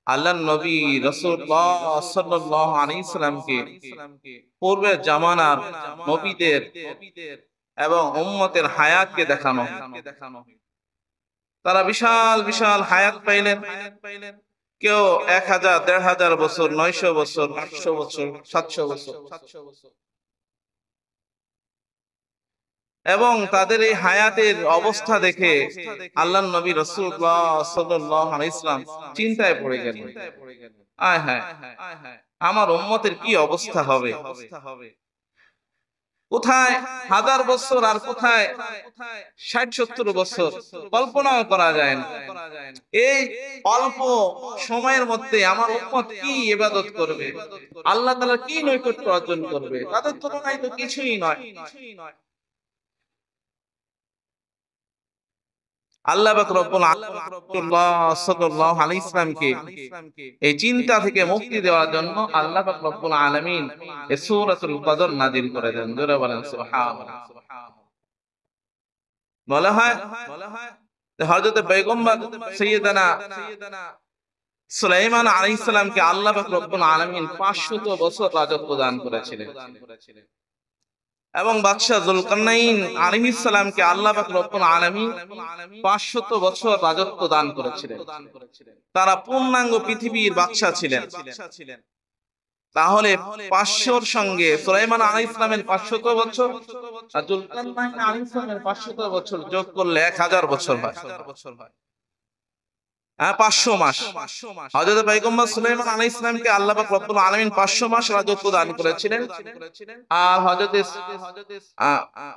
আল্লাহর নবী রাসূলুল্লাহ সাল্লাল্লাহু আলাইহি সাল্লামকে পূর্বের জামানার নবীদের এবং উম্মতের হায়াতকে দেখানো। তারা বিশাল বিশাল হায়াত পাইলেন। কেউ 1000, 1500 বছর, 900 বছর, 800 বছর, 700 বছর। এবং তাদের এই হায়াতের অবস্থা দেখে আল্লাহর নবী রাসূলুল্লাহ সাল্লাল্লাহু আলাইহি ওয়াসাল্লাম চিন্তায় পড়ে গেলেন। আয় হায়, আমার উম্মতের কি অবস্থা হবে? কোথায় 1000 বছর আর কোথায় 60-70 বছর, কল্পনাও করা যায় না। এই অল্প সময়ের মধ্যে আমার উম্মত কি ইবাদত করবে, আল্লাহ তাআলা কি নৈকট্য অর্জন করবে, তাদের তুলনায় তো কিছুই নয়। আল্লাহ পাক রব্বুল আলামিন সাল্লাল্লাহু আলাইহি ওয়াসাল্লামকে এই চিন্তা থেকে মুক্তি দেওয়ার জন্য আল্লাহ পাক রব্বুল আলামিন এই সূরাতুল কদর নাযিল করে দেন। জোরে বলেন সুবহানাল্লাহ। বলা হয় হযরত পয়গম্বর সাইয়্যিদানা সুলাইমান আলাইহিস সালামকে আল্লাহ পাক রব্বুল আলামিন 500 বছর রাজত্ব দান করেছিলেন এবং বাদশা যুলকারনাইন আলাইহিস সালামকে আল্লাহ পাক রব্বুল আলামিন 500 বছর রাজত্ব দান করেছিলেন। তারা পূর্ণাঙ্গ পৃথিবীর বাদশা ছিলেন। তাহলে 500 এর সঙ্গে সুলাইমান আলাইহিস সালামের 500 বছর আর যুলকারনাইন আলাইহিস সালামের 500 বছর যোগ করলে 1000 বছর হয়। 500 মাস। হযরত পয়গম্বর সুলাইমান আলাইহিস সালামকে আল্লাহ পাক রব্বুল আলামিন 500 মাস রাজত্ব দান করেছিলেন। আর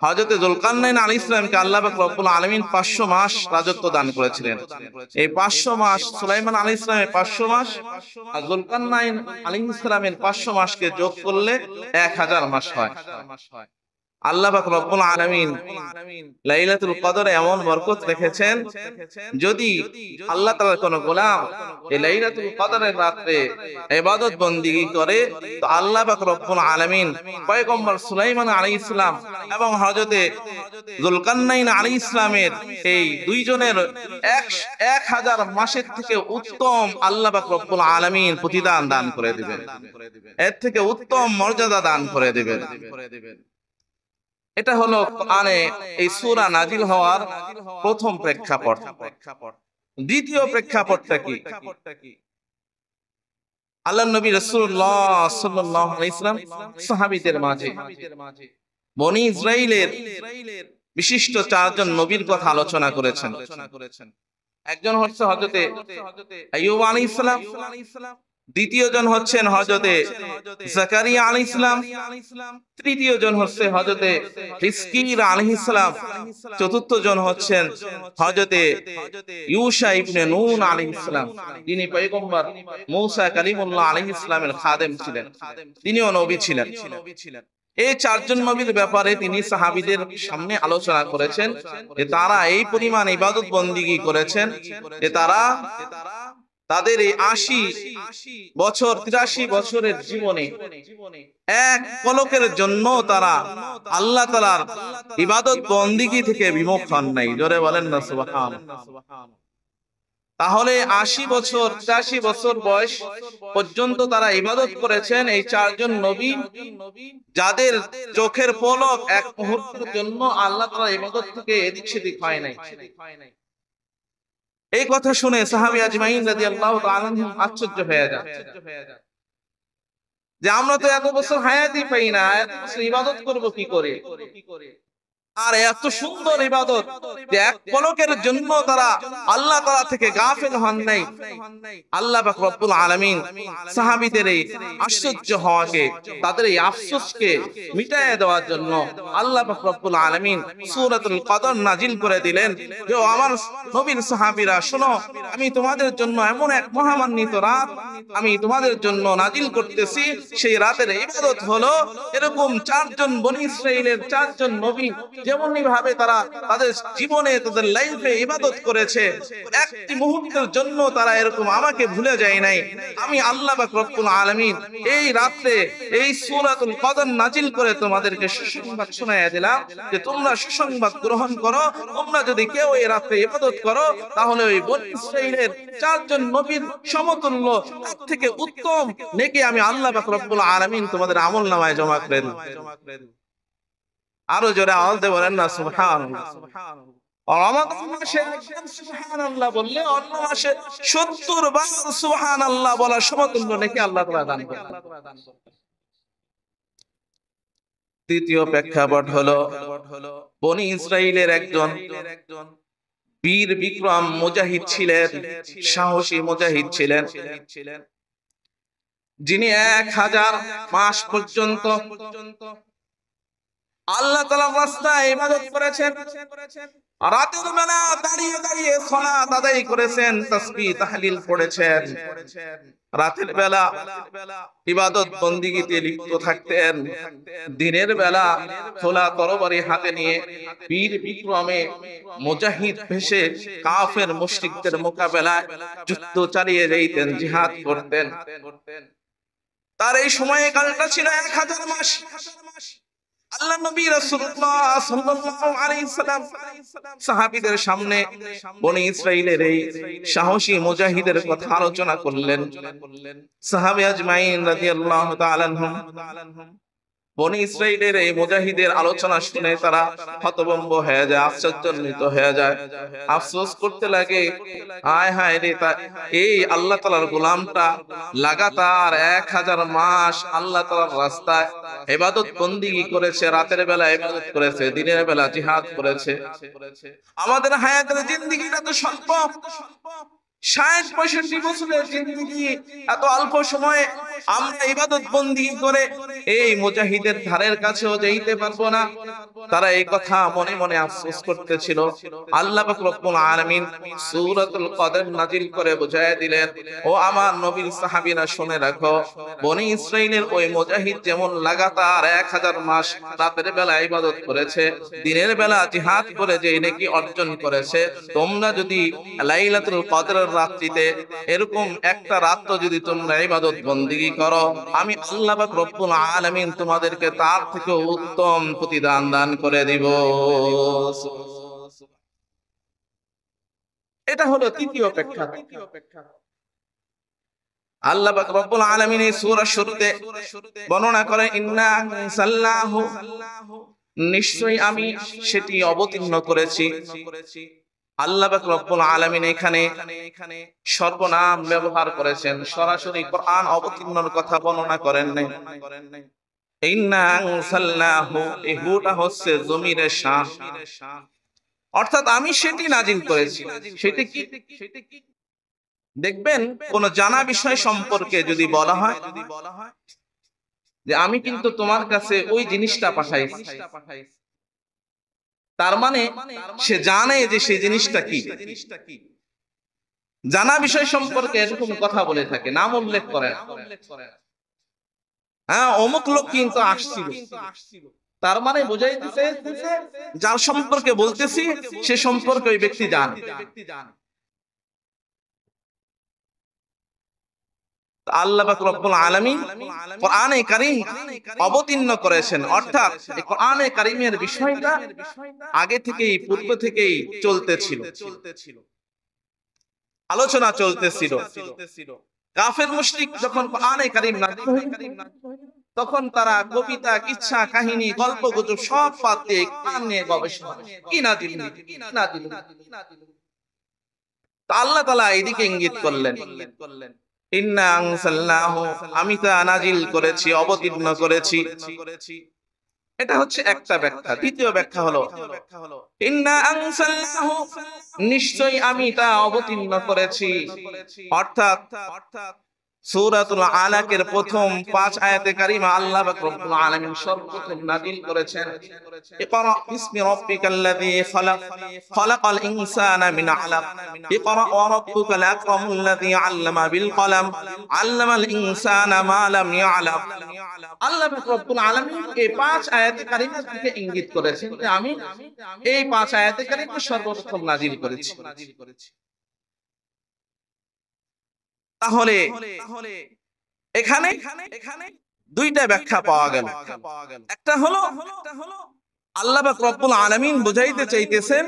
হযরত যুলকারনাইন আলাইহিস সালামকে আল্লাহ পাক রব্বুল আলামিন 500 মাস রাজত্ব দান করেছিলেন। এই 500 মাস সুলাইমান আলাইহিস সালামের 500 মাস আর যুলকারনাইন আলাইহিস সালামের 500 মাসকে যোগ করলে 1000 মাস হয়। আল্লাহ পাক রব্বুল আলামিন লাইলাতুল কদরে এমন বরকত রেখেছেন, যদি আল্লাহ তাআলার কোন গোলাম এই লাইলাতুল কদরের রাতে ইবাদত বندگی করে তো আল্লাহ পাক রব্বুল আলামিন পয়গম্বর সুলাইমান আলাইহিস সালাম এবং হযরত যুলকারনাইন আলাইহিস সালামের এই দুইজনের 1000 মাসের থেকে উত্তম আল্লাহ পাক রব্বুল আলামিন প্রতিদান দান করে দিবেন, এর থেকে উত্তম মর্যাদা দান করে দিবেন। এটা হলো কোরআনে এই সূরা নাজিল হওয়ার প্রথম প্রেক্ষাপট। দ্বিতীয় প্রেক্ষাপটটা কি? আল্লাহর নবী রাসূলুল্লাহ সাল্লাল্লাহু আলাইহি ওয়াসাল্লাম সাহাবীদের মাঝে বনি ইসরাইলের বিশিষ্ট 4 জন নবীর কথা আলোচনা করেছেন। একজন হচ্ছে হযরত আইয়ুব আলাইহিস সালাম, দ্বিতীয় জন হচ্ছেন হযরত জাকারিয়া আলাইহিস সালাম, তৃতীয় জন হচ্ছে হযরত হিজকিল আলাইহিস সালাম, চতুর্থ জন হচ্ছেন হযরত ইউশা ইবনে নুন আলাইহিস সালাম, যিনি পয়গম্বর মুসা কালিমুল্লাহ আলাইহিস সালামের খাদেম ছিলেন, তিনিও নবী ছিলেন। এই 4 জন নবীর ব্যাপারে তিনি সাহাবীদের সামনে আলোচনা করেছেন যে তারা এই পরিমাণ ইবাদত বندگی করেছেন যে তারা তাদের এই 80 বছর 83 বছরের জীবনে এক পলকের জন্য তারা আল্লাহ তাআলার ইবাদত বندگی থেকে বিমুখ হন নাই। জোরে বলেন না সুবহানাল্লাহ। তাহলে 80 বছর 83 বছর বয়স পর্যন্ত তারা ইবাদত করেছেন এই 4 জন নবী, যাদের চোখের পলক এক মুহূর্তের জন্য আল্লাহ তাআলার ইবাদত থেকে এদিক সেদিক হয় নাই। এই কথা শুনে সাহাবী আজমাইন রাদিয়াল্লাহু তাআলা আশ্চর্য হয়ে যান যে আমরা তো এত বছর হায়াতই পাই না, এত বছর ইবাদত করব কি করে? আর এত সুন্দর ইবাদত যে এক পলকের জন্য তারা আল্লাহ তাআলা থেকে গাফিল হন নাই। আল্লাহ পাক রব্বুল আলামিন সাহাবীদের এই আশ্চর্য হওয়াকে, তাদের এই আফসোসকে মিটায়ে দেওয়ার জন্য আল্লাহ পাক রব্বুল আলামিন সূরাতুল কদর নাজিল করে দিলেন যে আমার নবীর সাহাবীরা শোনো, আমি তোমাদের জন্য এমন এক মহামান্বিত রাত আমি তোমাদের জন্য নাজিল করতেছি। সেই রাতের ইবাদত হলো এরকম 4 জন বনি ইসরাইলের 4 জন নবী যেমনি ভাবে তারা তাদের জীবনে তাদের লাইফে ইবাদত করেছে, একটি মুহূর্তের জন্য তারা এরকম আমাকে ভুলে যায় নাই। আমি আল্লাহ পাক রব্বুল আলামিন এই রাতে এই সূরাতুল কদর নাজিল করে তোমাদেরকে সুসংবাদ শোনায়া দিলাম যে তোমরা সুসংবাদ গ্রহণ করো। তোমরা যদি কেউ এই রাতে ইবাদত করো তাহলে ওই বনী ইসরাঈলের 4 জন নবীর সমতুল্য, তার থেকে উত্তম নেকি আমি আল্লাহ পাক রব্বুল আলামিন তোমাদের আমলনামায় জমা করে দেব। আরো জোরে আওয়াজ দিয়ে বলেন না সুবহানাল্লাহ। রমাদান মাসে সুবহানাল্লাহ বললে অন্য মাসে 70 বার সুবহানাল্লাহ বলা সমতুল্য নাকি আল্লাহ তাআলা দান করেন। তৃতীয় প্রেক্ষাপট হলো বনী ইসরাঈলের একজন বীর বিক্রম মুজাহিদ ছিলেন, সাহসী মুজাহিদ ছিলেন, যিনি 1000 মাস পর্যন্ত আল্লাহ তাআলার রাস্তায় ইবাদত করেছেন। রাতের বেলা দাঁড়িয়ে দাঁড়িয়ে সালাত আদায় করেছেন, তাসবিহ তাহলিল পড়েছেন। রাতের বেলা ইবাদত বন্দেগীতে লিপ্ত থাকতেন। দিনের বেলা খোলা তরবারি হাতে নিয়ে বীর বিক্রমে মুজাহিদ ভেসে কাফের মুশরিকদের মোকাবেলায় যুদ্ধ চালিয়ে যাইতেন, জিহাদ করতেন। তার এই সময়কালটা ছিল 1000 মাস। আল্লাহ নবী রাসূলুল্লাহ সাল্লাল্লাহু আলাইহি সাল্লাম সাহাবীদের সামনে বনী ইসরাঈলের এই সাহসী মুজাহিদের কথা আলোচনা করলেন। সাহাবী আজমাইন রাদিয়াল্লাহু তাআলা আনহুম বনী ইসরাঈলের এই মুজাহিদের আলোচনা শুনে তারা হতভম্ব হয়ে যায়, আশ্চর্যান্বিত হয়ে যায়, আফসোস করতে লাগে, হায় হায় রে, এই আল্লাহ তাআলার গোলামটা লাগাতার 1000 মাস আল্লাহ তাআলার রাস্তায় ইবাদত বন্দেগী করেছে, রাতের বেলা ইবাদত করেছে, দিনের বেলা জিহাদ করেছে। আমাদের হায়াতের জিন্দেগিটা তো স্বল্প, 60-65 বছরের জিন্দেগি, এত অল্প সময়ে আমরা ইবাদত বন্দেগী করে এই মুজাহিদের ধারের কাছেও যাইতে পারবো না। তারা এই কথা মনে মনে আফসোস করতেছিল। আল্লাহ পাক রব্বুল আলামিন সূরাতুল কদর নাজিল করে বুঝায় দিলেন, ও আমার নবীর সাহাবীরা শুনে রাখো, বনী ইসরাঈলের ওই মুজাহিদ যেমন লাগাতার 1000 মাস রাতের বেলা ইবাদত করেছে, দিনের বেলা জিহাদ করে যে নেকি অর্জন করেছে, তোমরা যদি লাইলাতুল কদরের রাত্রিতে এরকম একটা রাত যদি তোমরা ইবাদত বন্দেগী করো, আমি আল্লাহ পাক রব্বুল আলামিন তোমাদেরকে তার থেকে উত্তম প্রতিদান দান করে দিব। এটা হলো তৃতীয় প্রেক্ষাপট। আল্লাহ পাক রব্বুল আলামিন এই সূরার শুরুতে বর্ণনা করে, ইন্না আনসাল্লাহু, নিশ্চয়ই আমি সেটি অবতীর্ণ করেছি। আল্লাহ পাক রব্বুল আলামিন এখানে সর্বনাম ব্যবহার করেছেন, সরাসরি কোরআন অবতীর্ণের কথা বর্ণনা করেন নাই। ইন্না আনসাল্লাহু, এই হুটা হচ্ছে জমিরে শান, অর্থাৎ আমি সেটি নাজিল করেছি। সেটি কি? দেখবেন কোন জানা বিষয় সম্পর্কে যদি বলা হয় যে আমি কিন্তু তোমার কাছে ওই জিনিসটা পাঠাইছি, তার মানে সে জানে যে সেই জিনিসটা কি। জানা বিষয় সম্পর্কে এরকম কথা বলে থাকে, নাম উল্লেখ করে, হ্যাঁ অমুক লোক কিন্তু আসছিল, তার মানে বোঝাইতেছে যার সম্পর্কে বলতেছি সে সম্পর্কে ওই ব্যক্তি জানে। আল্লাহ পাক রব্বুল আলামিন কোরআনে কারীম অবতীর্ণ করেছেন, অর্থাৎ এই কোরআনে কারীমের বিষয়টা আগে থেকেই, পূর্ব থেকেই চলতেছিল, আলোচনা চলতেছিল। কাফের মুশরিক যখন কোরআনে কারীম নাযিল হইল, তখন তারা কবিতা, কিচ্ছা, কাহিনী, গল্পগুজব সব বাদ দিয়ে কোরআন নিয়ে গবেষণা, কি নাযিল, আল্লাহ তাআলা এদিকে ইঙ্গিত করলেন, ইন্না আনসালনাহু, আমি তা নাজিল করেছি, অবতীর্ণ করেছি। এটা হচ্ছে একটা ব্যাখ্যা। দ্বিতীয় ব্যাখ্যা হলো ইন্না আনসালনাহু, নিশ্চয়ই আমি তা অবতীর্ণ করেছি, অর্থাৎ সূরাতুল আলাকের প্রথম 5 আয়াতে কারিমা আল্লাহ পাক রব্বুল আলামিন সর্বপ্রথম নাযিল করেছেন, ইকরা বিসমি রাব্বিকাল্লাযী খালাক, খালাকাল ইনসানা মিন আলাক, ইকরা ওয়া রাব্বুকাল আকরামুল্লাযী আল্লামা বিল কলম, আল্লামাল ইনসানা মা লাম ইয়ালাম। আল্লাহ পাক রব্বুল আলামিন এই 5 আয়াতে কারিমার দিকে ইঙ্গিত করেছেন যে আমি এই 5 আয়াতে কারিমা সর্বপ্রথম নাজিল করেছি। তাহলে এখানে দুইটা ব্যাখ্যা পাওয়া গেল। একটা হলো আল্লাহ পাক রব্বুল আলামিন বুঝাইতে চাইতেছেন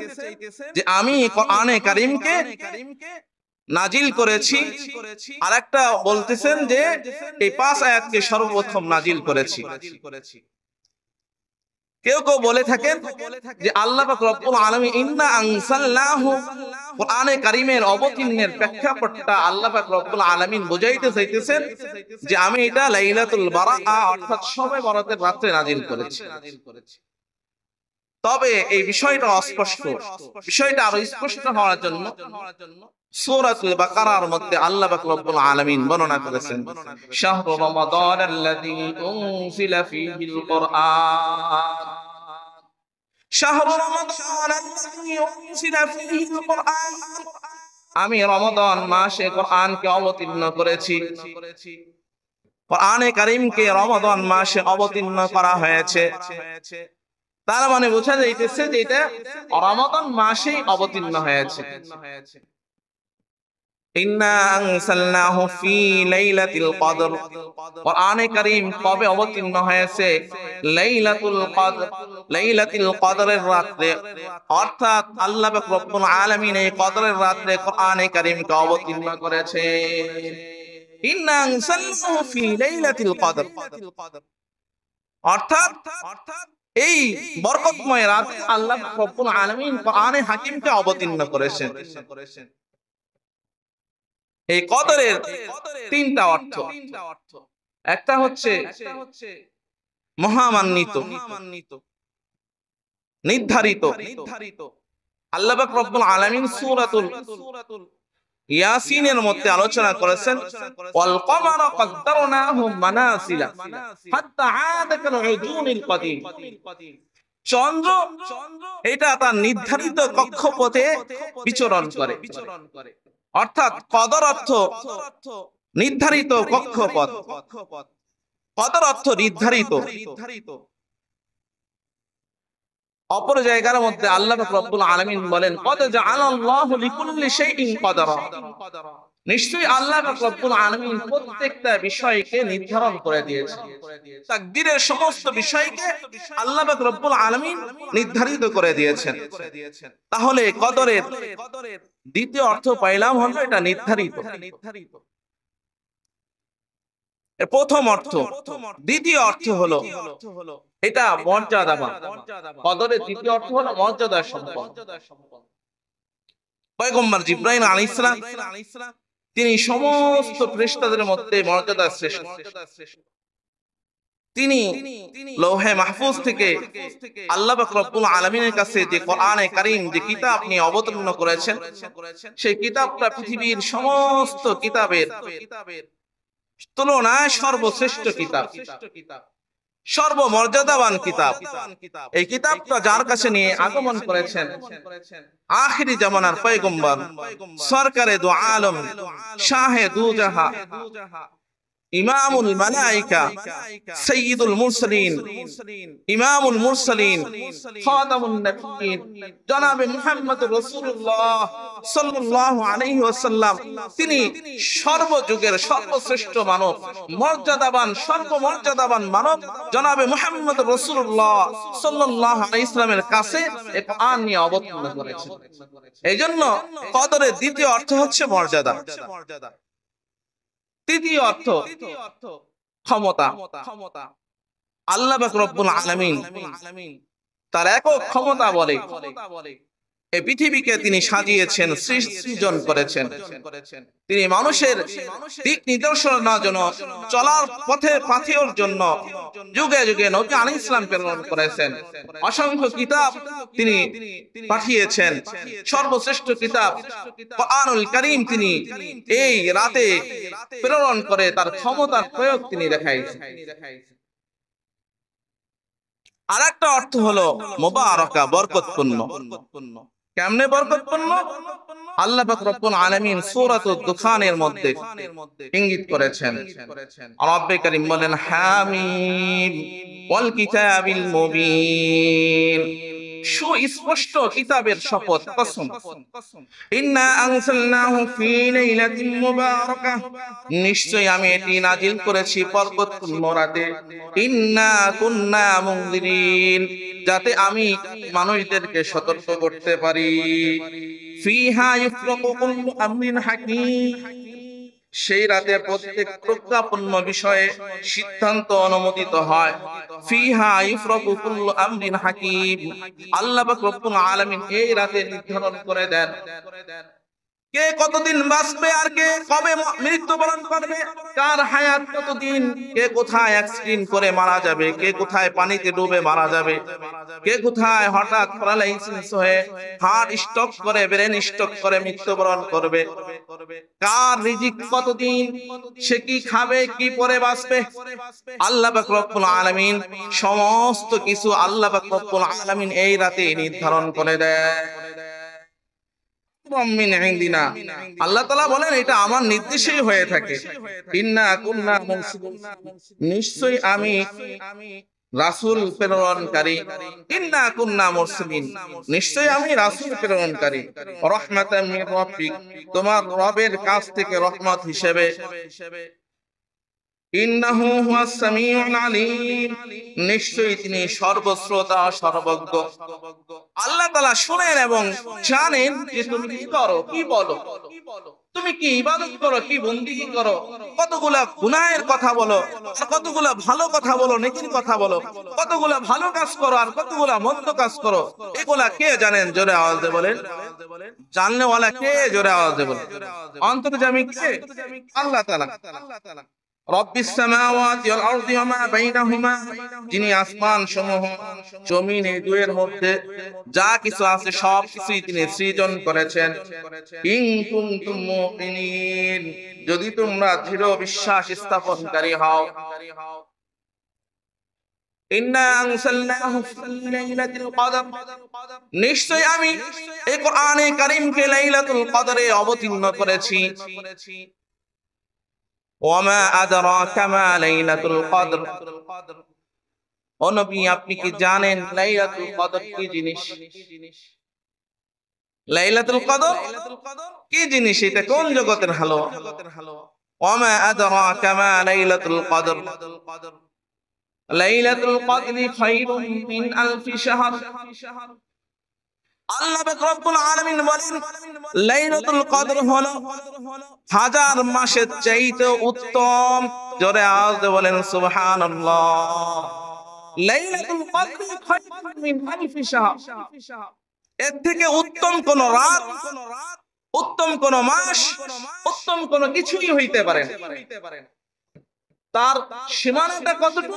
যে আমি কোরআনে কারীমকে নাজিল করেছি, আর একটা বলতেছেন যে এই 5 আয়াতকে সর্বপ্রথম নাজিল করেছি। কেউ কেউ বলে থাকেন যে আল্লাহ পাক রব্বুল আলামিন ইন্না আনসালনাহু কোরআনে কারীমের অবতীর্ণের প্রেক্ষাপটটা আল্লাহ পাক রব্বুল আলামিন বুঝাইতে চাইতেছেন যে আমি এটা লাইলাতুল বারাআ অর্থাৎ শবে বরাতের রাতে নাজিল করেছি। তবে এই বিষয়টা অস্পষ্ট, বিষয়টা আরো স্পষ্ট হওয়ার জন্য সূরাতুল বাকারার মধ্যে আল্লাহ পাক রব্বুল আলামিন বর্ণনা করেছেন শাহরু রমাদানাল্লাযী উনজিলা ফীহিল কুরআন, শাহরু রমাদানাল্লাযী উনজিলা ফীহিল কুরআন, আমি রমাদান মাসে কোরআনকে অবতীর্ণ করেছি। কোরআনে কারীমকে রমাদান মাসে অবতীর্ণ করা হয়েছে, তার মানে বোঝা যাইতেছে যে এটা রমাদান মাসেই অবতীর্ণ হয়েছে। ইন্না আনসালনাহু ফি লাইলাতিল কদর, কোরআনে কারীম কবে অবতীর্ণ হয়েছে? লাইলাতুল কদর, লাইলাতুল কদরের রাতে, অর্থাৎ আল্লাহ পাক রব্বুল আলামিন এই কদরের রাতে কোরআনে কারীমকে অবতীর্ণ করেছে। ইন্না আনসালনাহু ফি লাইলাতিল কদর, অর্থাৎ এই বরকতময় রাতে আল্লাহ রব্বুল আলামিন কোরআনে হাকিমকে অবতীর্ণ করেছেন। এই কদরের তিনটা অর্থ। একটা হচ্ছে মহামান্বিত, নির্ধারিত। আল্লাহ পাক রব্বুল আলামিন সূরাতুল ইয়াসিনের মধ্যে আলোচনা করেছেন ওয়াল কমারা কদ্দারনাহু মানাসিলা হাত্তা আদা কাল উজুনিল কদিম, চন্দ্র এটা তার নির্ধারিত কক্ষপথে বিচরণ করে। অর্থাৎ কদর অর্থ নির্ধারিত কক্ষপথ, কদর অর্থ নির্ধারিত। অপর জায়গার মধ্যে আল্লাহ পাক রব্বুল আলামিন বলেন কদ জাআলাল্লাহু লিকুল্লি শাইইন কদরা, নিশ্চয়ই আল্লাহ পাক রব্বুল আলামিন প্রত্যেকটা বিষয়কে নির্ধারণ করে দিয়েছেন। তাকদীরের সমস্ত বিষয়কে আল্লাহ পাক রব্বুল আলামিন নির্ধারিত করে দিয়েছেন। তাহলে কদরের দ্বিতীয় অর্থ পাইলাম হলো এটা নির্ধারিত, প্রথম অর্থ। দ্বিতীয় অর্থ হলো এটা মর্যাদাবান। কদরের দ্বিতীয় অর্থ হলো মর্যাদা সম্পন্ন। পয়গম্বর জিবরাইল আলাইহিস সালাম তিনি সমস্ত ফেরেশতাদের মধ্যে মর্যাদা শ্রেষ্ঠ। তিনি লৌহে মাহফুজ থেকে আল্লাহ পাক রব্বুল আলামিনের কাছে যে কোরআনে কারীম যে কিতাব নিয়ে অবতীর্ণ করেছেন, সেই কিতাবটা পৃথিবীর সমস্ত কিতাবের তুলনায় সর্বশ্রেষ্ঠ কিতাব, সর্বমর্যাদাবান কিতাব। এই কিতাবটা যার কাছে নিয়ে আগমন করেছেন আখিরি জামানার পয়গম্বর সরকারে দু আলম শাহে দু জাহা ইমামুল মালাইকা সাইয়্যিদুল মুরসালিন ইমামুল মুরসালিন খাতামুন নবিয়্যিন জনাবে মুহাম্মদুর রাসূলুল্লাহ সাল্লাল্লাহু আলাইহি ওয়াসাল্লাম, তিনি সর্বযুগের সর্বশ্রেষ্ঠ মানব, মর্যাদাবান সর্বমর্যাদাবান মানব জনাবে মুহাম্মদুর রাসূলুল্লাহ সাল্লাল্লাহু আলাইহি ওয়াসাল্লামের কাছে এই কোরআন নিয়ে অবতীর্ণ করেছেন। এইজন্য কদরের দ্বিতীয় অর্থ হচ্ছে মর্যাদা। তৃতীয় অর্থ ক্ষমতা। আল্লাহ পাক রব্বুল আলামিন তার একক ক্ষমতা বলে এই পৃথিবীকে তিনি সাজিয়েছেন, সৃজন করেছেন। তিনি মানুষের দিক নির্দেশনার জন্য, চলার পথে পাথেওর জন্য যুগে যুগে নবী আলাইহিস সালাম প্রেরণ করেছেন। অসংখ্য কিতাব তিনি পাঠিয়েছেন। সর্বশ্রেষ্ঠ কিতাব কোরআনুল কারীম তিনি এই রাতে প্রেরণ করে তার ক্ষমতার প্রয়োগ তিনি দেখাইছেন। আরেকটা অর্থ হলো মুবারাকা, বরকতপূর্ণ। কেমনে বরকতপূর্ণ? আল্লাহ পাক রব্বুল আলামিন সূরাতুদ দুখানের মধ্যে ইঙ্গিত করেছেন। রব্বে কারীম বলেন হামিম ওয়াল কিতাবিল মুবিন, সুস্পষ্ট কিতাবের শপথ, কসম। ইন্না আনজালনাহু ফি লাইলাতিন মুবারাকাহ, নিশ্চয় আমি এটি নাজিল করেছি বরকতপূর্ণ রাতে। ইন্না কুন্না মুনজিরিন, যাতে আমি মানুষদেরকে সতর্ক করতে পারি। ফিহা ইফরাকু কুল্লু আমরিন হাকীম, সেই রাতে প্রত্যেক প্রজ্ঞাপূর্ণ বিষয়ে সিদ্ধান্ত অনুমোদিত হয়। ফিহা ইফরাকু কুল্লু আমরিন হাকীম, আল্লাহ পাক রব্বুল আলামিন এই রাতে নির্ধারণ করে দেন কে কতদিন বাঁচবে আর কে কবে মৃত্যুবরণ করবে, কার হায়াত কতদিন, কে কোথায় অ্যাক্সিডেন্ট করে মারা যাবে, কে কোথায় পানিতে ডুবে মারা যাবে, কে কোথায় হঠাৎ প্যারালাইসিস হয়ে হার্ট স্ট্রোক করে ব্রেন স্ট্রোক করে মৃত্যুবরণ করবে, কার রিজিক কতদিন, সে কি খাবে কি পরে বাঁচবে, আল্লাহ পাক রব্বুল আলামিন সমস্ত কিছু আল্লাহ পাক রব্বুল আলামিন এই রাতে নির্ধারণ করে দেয়। আল্লাহ তাআলা বলেন এটা আমার নির্দেশেই হয়ে থাকে। ইন্না কুন্না মুরসিলিন, নিশ্চয়ই আমি রাসূল প্রেরণকারী। ইন্না কুন্না মুরসিলিন, নিশ্চয়ই আমি রাসূল প্রেরণকারী। রাহমাতাম মির রাব্বিক, তোমার রবের কাছ থেকে রহমত হিসেবে। ইন্নাহু হুয়াস সামিউল আলিম, নিশ্চয়ই তিনি সর্বশ্রোতা সর্বজ্ঞ। আল্লাহ তাআলা শুনেন এবং জানেন যে তুমি কি করো, কি বলো, তুমি কি ইবাদত করো, কি বন্দেগী করো, কতগুলা গুনাহের কথা বলো আর কতগুলা ভালো কথা বলো, নেকির কথা বলো, কতগুলা ভালো কাজ করো আর কতগুলা মন্দ কাজ করো, এগুলা কে জানেন? জোরে আওয়াজ দিয়ে বলেন। জানলে ওয়ালা কে? জোরে আওয়াজ দিয়ে বলেন। অন্তর্যামী কে? আল্লাহ তাআলা। রব্বিস সামাওয়াতি ওয়াল আরদি ওয়া মা বাইনাহুমা, যিনি আসমান সমূহ জমিন এই দুয়ের মধ্যে যা কিছু আছে সব কিছুই তিনি সৃজন করেছেন। ইন কুনতুম মুকিনিন, যদি তোমরা দৃঢ় বিশ্বাস স্থাপনকারী হও। ইন্না আনসালনাহু ফি লাইলাতিল কদর, নিশ্চয় আমি এই কোরআনে কারীমকে লাইলাতুল কদরে অবতীর্ণ করেছি। ওয়ামা আদরাকা মা লাইলাতুল কদর, ও নবী আপনি কি জানেন লাইলাতুল কদর কি জিনিস? লাইলাতুল কদর কি জিনিস? এটা কোন জগতের হালুয়া? ওয়ামা আদরাকা মা লাইলাতুল কদর, লাইলাতুল কদরি খায়রুম মিন আলফি শাহর। আল্লাহ পাক রব্বুল আলামিন বলেন লাইলাতুল কদর হলো হাজার মাসের চাইতে উত্তম। জোরে আওয়াজ দিয়ে বলেন সুবহানাল্লাহ। লাইলাতুল কদরি খায়রুম মিন আলফি শাহর, এর থেকে উত্তম কোন রাত, উত্তম কোন মাস, উত্তম কোন কিছুই হইতে পারে না। তার সীমানাটা কতটুকু?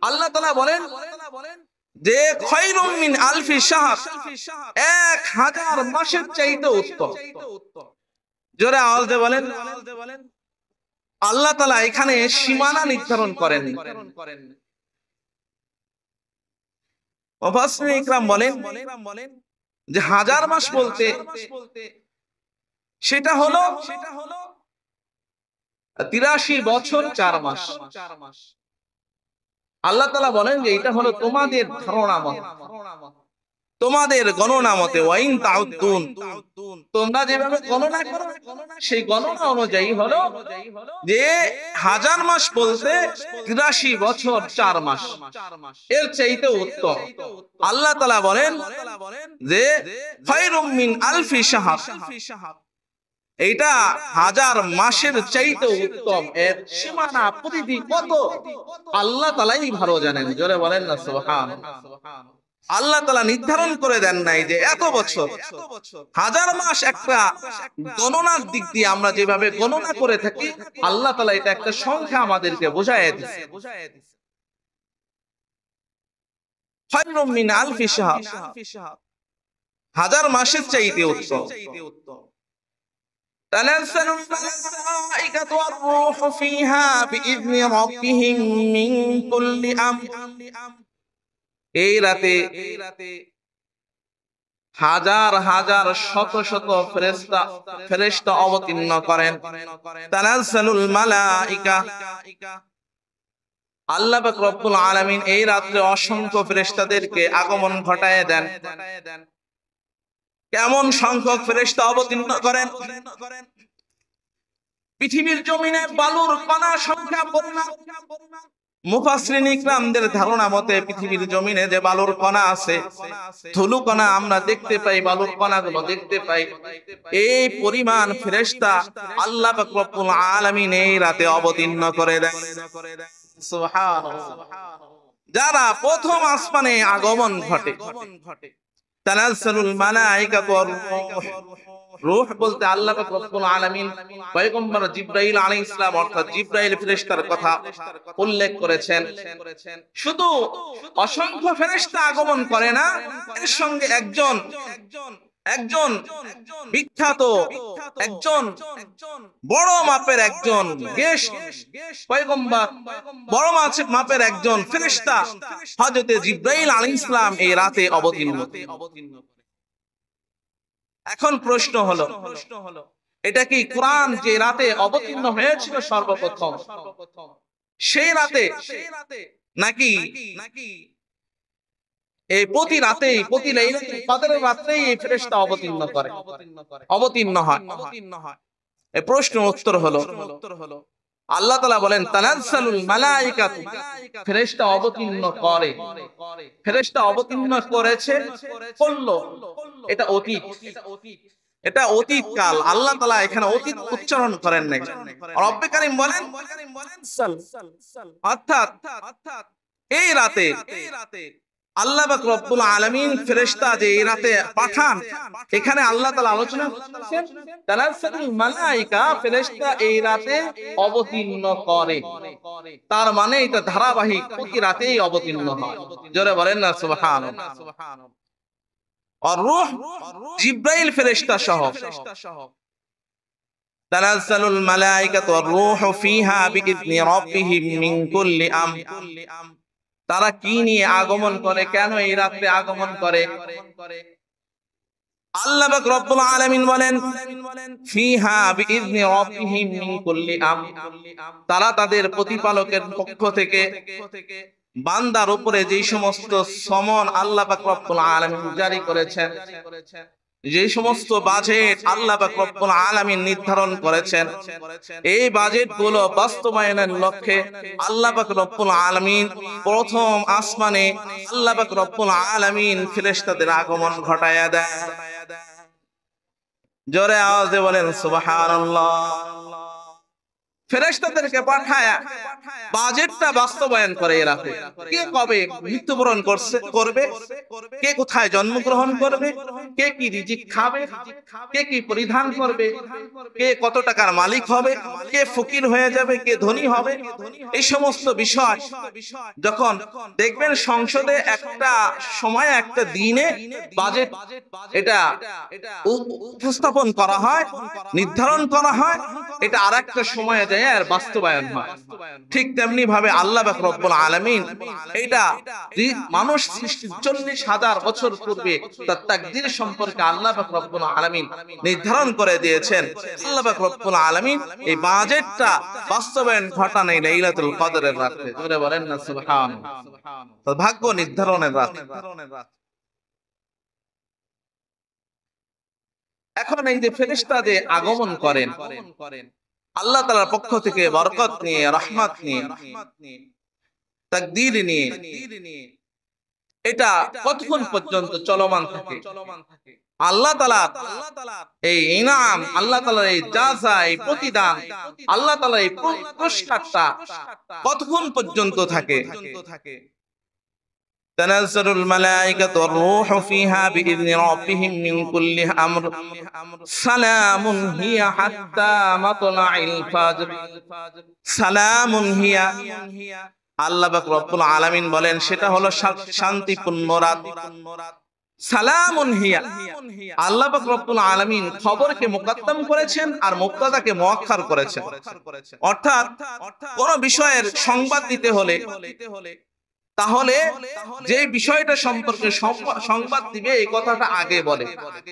আল্লাহ তাআলা বলেন যে খায়রুম মিন আলফি শাহর, 1000 মাসের চাইতে উত্তম। জোরে আওয়াজ দিয়ে বলেন। আল্লাহ তাআলা এখানে সীমানা নির্ধারণ করেন। মুফাসসিরিন ইকরাম বলেন যে 1000 মাস বলতে সেটা হলো 83 বছর 4 মাস। আল্লাহ তাআলা বলেন যে এটা হলো তোমাদের ধারণা মতে, তোমাদের গণনা মতে। ওয়াইন তাউদ্দুন, তোমরা যেভাবে গণনা করো সেই গণনা অনুযায়ী হলো যে 1000 মাস বলতে 83 বছর 4 মাস, এর চাইতে উত্তম। আল্লাহ তাআলা বলেন যে খায়রুম মিন আলফি শাহর, এইটা 1000 মাসের চাইতে উত্তম। এর সীমানা পরিধি কত আল্লাহ তাআলাই ভালো জানেন। জোরে বলেন না সুবহানাল্লাহ। আল্লাহ তাআলা নির্ধারণ করে দেন নাই যে এত বছর। 1000 মাস একটা গণনার দিক দিয়ে আমরা যেভাবে গণনা করে থাকি, আল্লাহ তাআলা এটা একটা সংখ্যা আমাদেরকে বোঝায় দিয়েছে। খায়রুম মিন আলফি শাহর, 1000 মাসের চাইতে উত্তম। تنزل الملائكة والروح فيها بإذن ربهم من كل أمر, এই রাতে হাজার হাজার শত শত ফেরেশতা অবতীর্ণ করেন। তানাজ্জালুল মালাইকা, আল্লাহ পাক রব্বুল আলামিন এই রাত্রে অসংখ্য ফেরেশতাদেরকে আগমন ঘটায় দেন। কেমন সংখ্যক ফেরেশতা অবতীর্ণ করেন? পৃথিবীর জমিনে বালুর কণা সংখ্যা পরিমাণ, মুফাসসিরিন ইকরামদের ধারণা মতে পৃথিবীর জমিনে যে বালুর কণা আছে, ধুলো কণা আমরা দেখতে পাই, বালুর কণাগুলো দেখতে পাই, এই পরিমাণ ফেরেশতা আল্লাহ পাক রব্বুল আলামিন এই রাতে অবতীর্ণ করে দেন। সুবহানাল্লাহ। যারা প্রথম আসমানে আগমন ঘটে, তানাজ্জালুল মালাইকাতু ওয়ার রূহ, রূহ বলতে আল্লাহ পাক রব্বুল আলামিন পয়গম্বর জিবরাইল আলাইহিস সালাম অর্থাৎ জিবরাইল ফেরেশতার কথা উল্লেখ করেছেন। শুধু অসংখ্য ফেরেশতা আগমন করে না, এর সঙ্গে একজন বিখ্যাত, একজন বড় মাপের একজন পয়গম্বর, বড় মাপের একজন ফেরেশতা হযরত জিবরাইল আলাইহিস সালাম এই রাতে অবতীর্ণ। এখন প্রশ্ন হলো, এটা কি কোরআন যে রাতে অবতীর্ণ হয়েছিল সর্বপ্রথম সেই রাতে, নাকি এই প্রতি রাতেই, প্রতি লাইলাতুল কদরের রাতেই এই ফেরেশতা অবতীর্ণ হয়? এই প্রশ্ন উত্তর হলো, আল্লাহ তাআলা বলেন তানাজ্জালুল মালাইকাতু, ফেরেশতা অবতীর্ণ করে, ফেরেশতা অবতীর্ণ করেছে, করলো, এটা অতীত, এটা অতীত কাল। আল্লাহ তাআলা এখানে অতীত উচ্চারণ করেন নাই। রব্বে কারীম বলেন অর্থাৎ এই রাতে আল্লাহ পাক রব্বুল আলামিন ফেরেশতা যে এই রাতে পাঠান, এখানে আল্লাহ তাআলা আলোচনা করছেন তানাজ্জালুল মালাইকা, ফেরেশতা এই রাতে অবতীর্ণ করে। তার মানে এটা ধারাবাহিক, প্রতি রাতেই অবতীর্ণ হয়। জোরে বলেন না সুবহানাল্লাহ। আর রূহ জিবরাইল ফেরেশতা সহ, তানাজ্জালুল মালাইকাতু ওয়ার রূহু ফিহা বিইذনি রাব্বিহিম মিন কুল্লি আমর। তারা কি নিয়ে আগমন করে, কেন এই রাতে আগমন করে? আল্লাহ পাক রব্বুল আলামিন বলেন ফিহা বিইذনি রাব্বিহিম মিন কুল্লি আমর, তারা তাদের প্রতিপালকের পক্ষ থেকে বান্দার উপরে যে সমস্ত সমন আল্লাহ পাক রব্বুল আলামিন জারি করেছেন, যে সমস্ত বাজেট আল্লাহ পাক রব্বুল আলামিন নির্ধারণ করেছেন, এই বাজেটগুলো বাস্তবায়নের লক্ষ্যে আল্লাহ পাক রব্বুল আলামিন প্রথম আসমানে আল্লাহ পাক রব্বুল আলামিন ফেরেশতাদের আগমন ঘটায়া দেয়। জোরে আওয়াজে বলেন সুবহানাল্লাহ। ফেরেশতাদেরকে পাঠায়া বাজেটটা বাস্তবায়ন করে। এরা কে কবে মৃত্যুবরণ করবে, কে কোথায় জন্মগ্রহণ করবে, কে কি রিজিক খাবে, কে কি পরিধান করবে, কে কত টাকার মালিক হবে, কে ফকির হয়ে যাবে, কে ধনী হবে, এই সমস্ত বিষয় যখন দেখবেন সংসদে একটা সময়, একটা দিনে বাজেট এটা উপস্থাপন করা হয়, নির্ধারণ করা হয়, এটা আরেকটা সময়ে আর বাস্তবায়ন হয়। ঠিক তেমনি ভাবে আল্লাহ পাক রব্বুল আলামিন এটা মানুষ সৃষ্টির 40,000 বছর পূর্বে তার তাকদীর সম্পর্কে আল্লাহ পাক রব্বুল আলামিন নির্ধারণ করে দিয়েছেন। আল্লাহ পাক রব্বুল আলামিন এই বাজেটটা বাস্তবায়ন ঘটান এই লাইলাতুল কদরের রাতে। জোরে বলেন না সুবহানাল্লাহ। ভাগ্য নির্ধারণের রাত। এখন এই যে ফেরেশতা যে আগমন করেন আল্লাহ তাআলার পক্ষ থেকে বরকত নিয়ে, রহমত নিয়ে, তাকদীর নিয়ে, এটা কতক্ষণ পর্যন্ত চলমান থাকে? আল্লাহ তাআলা এই ইনাম, আল্লাহ তাআলার এই জাযা, এই প্রতিদান, আল্লাহ তাআলার এই পুরস্কারটা কতক্ষণ পর্যন্ত থাকে? তানাজ্জালুল মালাইকাতু ওয়ার রূহু ফিহা বিইذনি রাব্বিহিম মিন কুল্লি আমর সালামুন হিয়া হাত্তা মাতলাইল ফাজর। সালামুন হিয়া, আল্লাহ পাক রব্বুল আলামিন বলেন সেটা হলো শান্তিপূর্ণ রাত। সালামুন হিয়া, আল্লাহ পাক রব্বুল আলামিন খবরকে মুকদ্দম করেছেন আর মুবতাদাকে মুআক্খার করেছেন। অর্থাৎ কোন বিষয়ের সংবাদ দিতে হলে তাহলে যে বিষয়টা সম্পর্কে সংবাদ দিবে এই কথাটা আগে বলে,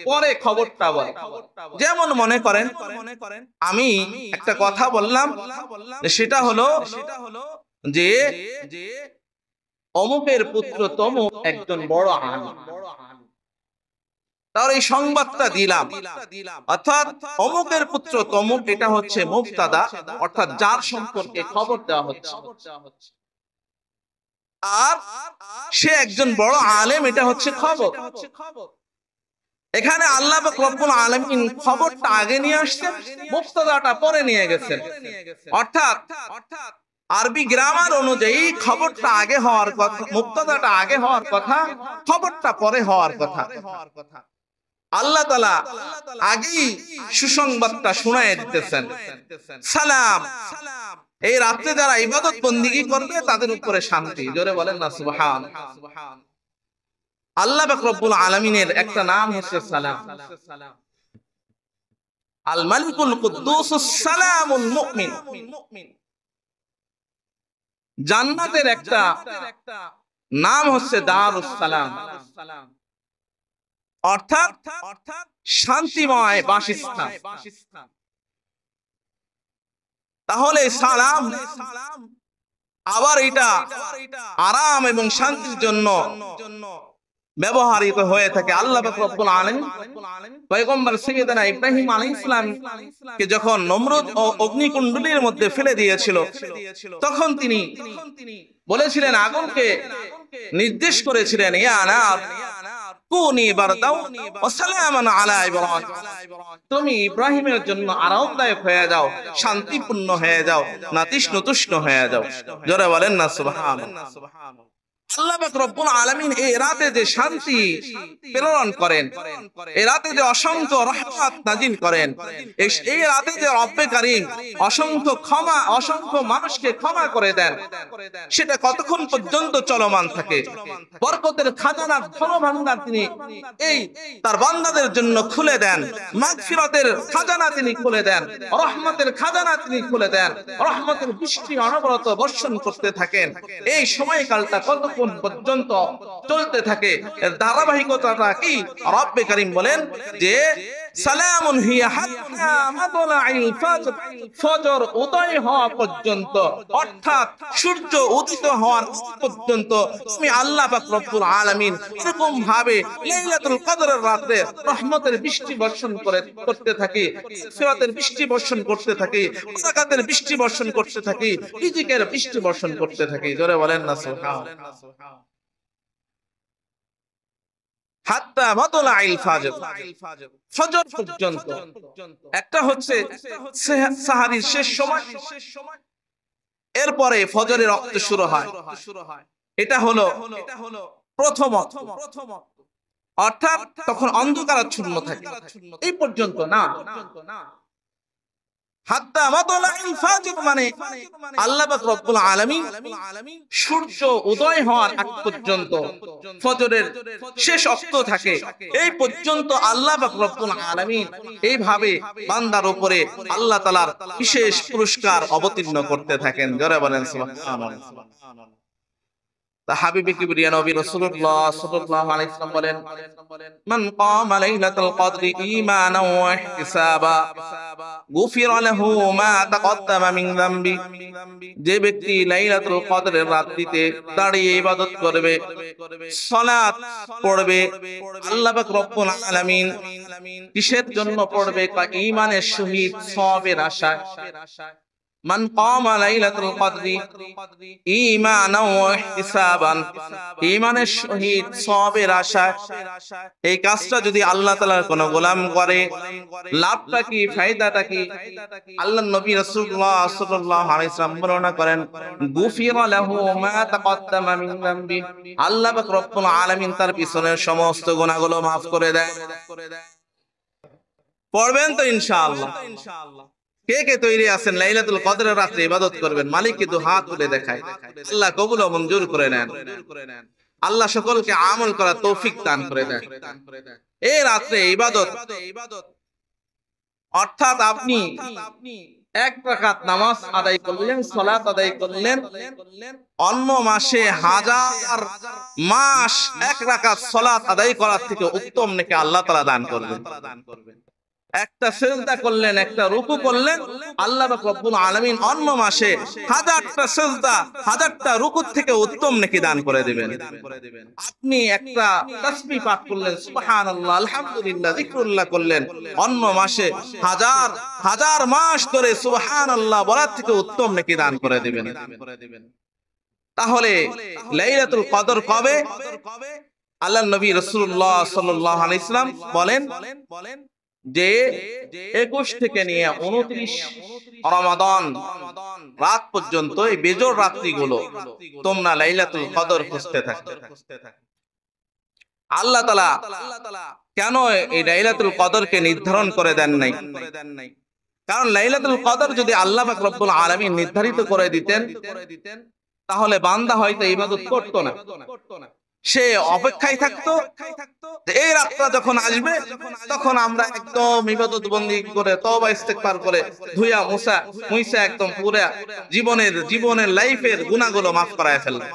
পরে খবরটা বলে। যেমন মনে করেন আমি একটা কথা বললাম, সেটা হলো যে অমুকের পুত্র তমুক একজন বড় আলিম, তাহলে এই সংবাদটা দিলাম, অর্থাৎ অমুকের পুত্র তমুক এটা হচ্ছে মুবতাদা, অর্থাৎ যার সম্পর্কে খবর দেওয়া হচ্ছে, আর সে একজন বড় আলেম এটা হচ্ছে খবর। এখানে আল্লাহ পাক রব্বুল আলামিন খবরটা আগে নিয়ে আসছেন, মুবতাদাটা পরে নিয়ে গেছেন। অর্থাৎ আরবি গ্রামার অনুযায়ী খবরটা আগে হওয়ার কথা, মুবতাদাটা আগে হওয়ার কথা, খবরটা পরে হওয়ার কথা। আল্লাহ তাআলা আগেই সুসংবাদটা শোনায় দিতেছেন। সালাম, এই রাতে যারা ইবাদত বন্দেগী করবে তাদের উপরে শান্তি। জোরে বলেন না সুবহানাল্লাহ। আল্লাহ পাক রব্বুল আলামিনের একটা নাম হচ্ছে সালাম, আল মালিকুল কুদ্দুসুস সালামুল মুমিন। জান্নাতের একটা নাম হচ্ছে দারুস সালাম, অর্থাৎ শান্তিময় বাসস্থান। তাহলে সালাম আবার এটা আরাম এবং শান্তির জন্য ব্যবহৃত হয়ে থাকে। আল্লাহ পাক রব্বুল আলামিন পয়গম্বর সাইয়েদনা ইব্রাহিম আলাইহিস সালাম কে যখন নমরুদ ও অগ্নিকুণ্ডলীর মধ্যে ফেলে দিয়েছিল, তখন তিনি বলেছিলেন, আগুনকে নির্দেশ করেছিলেন, ইয়া নার কুনি বারদাও ওয়া সালামান আলা ইব্রাহিম, তুমি ইব্রাহিমের জন্য আরামদায়ক হয়ে যাও, শান্তিপূর্ণ হয়ে যাও, নাতিশীতোষ্ণ হয়ে যাও। জোরে বলেন না সুবহানাল্লাহ। আল্লাহ পাক রব্বুল আলামিন এই রাতে যে শান্তি প্রেরণ করেন, এই রাতে যে অসংখ্য রহমত নাজিল করেন, এই রাতে যে রব্বে কারীম অসংখ্য মানুষকে ক্ষমা করে দেন, সেটা কতক্ষণ পর্যন্ত চলমান থাকে। বরকতের খাজানার ধনভাণ্ডার তিনি এই তার বান্দাদের জন্য খুলে দেন, মাগফিরাতের খাজানা তিনি খুলে দেন, রহমতের খাজানা তিনি খুলে দেন, রহমতের বৃষ্টি অনবরত বর্ষণ করতে থাকেন। এই সময়কালটা কতক্ষণ পর্যন্ত চলতে থাকে, এর ধারাবাহিকতাটা কি? রব্বে কারীম বলেন যে সালামুন হিয়া হাত্তা মাতলাইল ফাজর, ফজর উদয় হওয়া পর্যন্ত, অর্থাৎ সূর্য উদিত হওয়ার পর্যন্ত আমি আল্লাহ পাক রব্বুল আলামিন এরকম ভাবে লাইলাতুল কদরের রাতে রহমতের বৃষ্টি বর্ষণ করতে থাকি, ফিরাতের বৃষ্টি বর্ষণ করতে থাকি, বারাকাতের বৃষ্টি বর্ষণ করতে থাকি, রিজিকের বৃষ্টি বর্ষণ করতে থাকি। জোরে বলেন না সুবহানাল্লাহ। হাত্তা মাতলাইল ফাজর, ফজর পর্যন্ত। একটা হচ্ছে সাহারীর শেষ সময়, এরপরে ফজরের ওয়াক্ত শুরু হয়, এটা হলো প্রথম ওয়াক্ত, অর্থাৎ তখন অন্ধকারাচ্ছন্ন থাকে, এই পর্যন্ত না। হাত্তা মাতলাইল ফাজর মানে আল্লাহ পাক রব্বুল আলামিন সূর্য উদয় হওয়ার আগ পর্যন্ত ফজরের শেষ ওয়াক্ত থাকে, এই পর্যন্ত আল্লাহ পাক রব্বুল আলামিন এইভাবে বান্দার উপরে আল্লাহ তাআলার বিশেষ পুরস্কার অবতীর্ণ করতে থাকেন। জোরে বলেন সুবহানাল্লাহ। তা হাবিবে কিবরিয়া নবী রাসূলুল্লাহ সাল্লাল্লাহু আলাইহি ওয়াসাল্লাম বলেন, মান কামা লাইলাতুল কদরি ঈমানান ওয়া ইহতিসাবা গুফিরা লাহু মা তাকদ্দামা মিন যামবি, যে ব্যক্তি লাইলাতুল কদরের রাত্রিতে দাঁড়িয়ে ইবাদত করবে, সালাত পড়বে, আল্লাহ পাক রব্বুল আলামিন কিসের জন্য পড়বে? ঈমানের সহিত সওয়াবের আশায়। মান কামা লাইলাতুল কদরি ঈমানান ওয়া ইহতিসাবান, ঈমানের সহিত সওয়াবের আশায়। এই কাজটা যদি আল্লাহ তাআলার কোন গোলাম করে, লাভটা কি, ফায়দাটা কি? আল্লাহর নবী রাসূলুল্লাহ সাল্লাল্লাহু আলাইহি ওয়াসাল্লাম বর্ণনা করেন, গুফিরা লাহু মা তাকদ্দামা মিন যামবি, আল্লাহ পাক রব্বুল আলামিন তার পিছনের সমস্ত গুনাহগুলো maaf করে দেয়। পড়বেন তো ইনশাআল্লাহ। কে কে তৈরি আছেন লাইলাতুল কদরের রাতে ইবাদত করবেন? মালিককে দু হাত তুলে দেখায়, আল্লাহ কবুল ও মঞ্জুর করে নেন। আল্লাহ সকলকে আমল করার তৌফিক দান করে দেন। এই রাতে ইবাদত, অর্থাৎ আপনি এক রাকাত নামাজ আদায় করলেন, সালাত আদায় করলেন, অন্য মাসে হাজার মাস এক রাকাত সালাত আদায় করার থেকে উত্তম নেকি আল্লাহ তাআলা দান করবেন। একটা সিজদা করলেন, একটা রুকু করলেন, আল্লাহ পাক রব্বুল আলামিন অন্য মাসে হাজারটা সিজদা, হাজারটা রুকুর থেকে উত্তম নেকি দান করে দিবেন। আপনি একটা তাসবিহ পাঠ করলেন, সুবহানাল্লাহ, আলহামদুলিল্লাহ, যিকরুল্লাহ করলেন, অন্য মাসে হাজার হাজার মাস ধরে সুবহানাল্লাহ বলার থেকে উত্তম নেকি দান করে দিবেন। তাহলে লাইলাতুল কদর কবে? আল্লাহর নবী রাসূলুল্লাহ সাল্লাল্লাহু আলাইহি ওয়াসাল্লাম বলেন যে 21 থেকে নিয়ে 29 রমাদান রাত পর্যন্ত এই বেজোড় রাত্রিগুলো তোমরা লাইলাতুল কদর খুঁজতে থাকো। আল্লাহ তাআলা কেন এই লাইলাতুল কদরকে নির্ধারণ করে দেন নাই? কারণ লাইলাতুল কদর যদি আল্লাহ পাক রব্বুল আলামিন নির্ধারিত করে দিতেন তাহলে বান্দা হয়তো ইবাদত করতো না, সে অপেক্ষায় থাকতো এই রাতটা যখন আসবে তখন আমরা একদম ইবাদত বন্দি করে তওবা ইস্তেগফার করে ধুইয়া মুইসা একদম পুরো জীবনের লাইফের গুনাহগুলো maaf করায় ফেললাম।